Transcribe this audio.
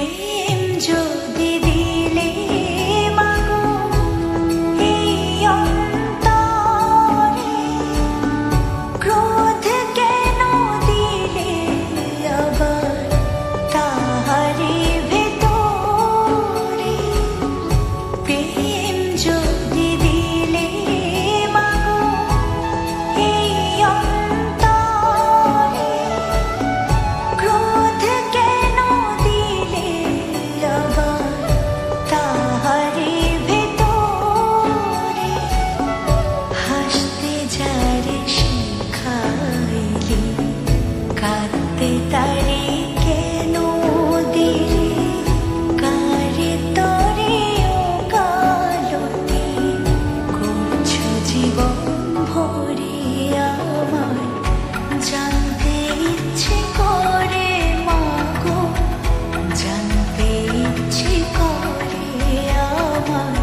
প্রেম যদি দিলে মাগো এই অন্তরে, ক্রোধ কেন দিলে আবার তাহারি ভেতরে? প্রেম যদি দিলে মাগো এই অন্তরে, ক্রোধ কেন দিলে আবার তাহারি ভেতরে? হাসতে যারে শিখাইলি, কাঁদতে তারে কেন দিলি? কারে তরে ও কালতি করছো জীবন ভরে আমার? জানতে ইচ্ছে করে মাগো, জানতে ইচ্ছে করে আমার,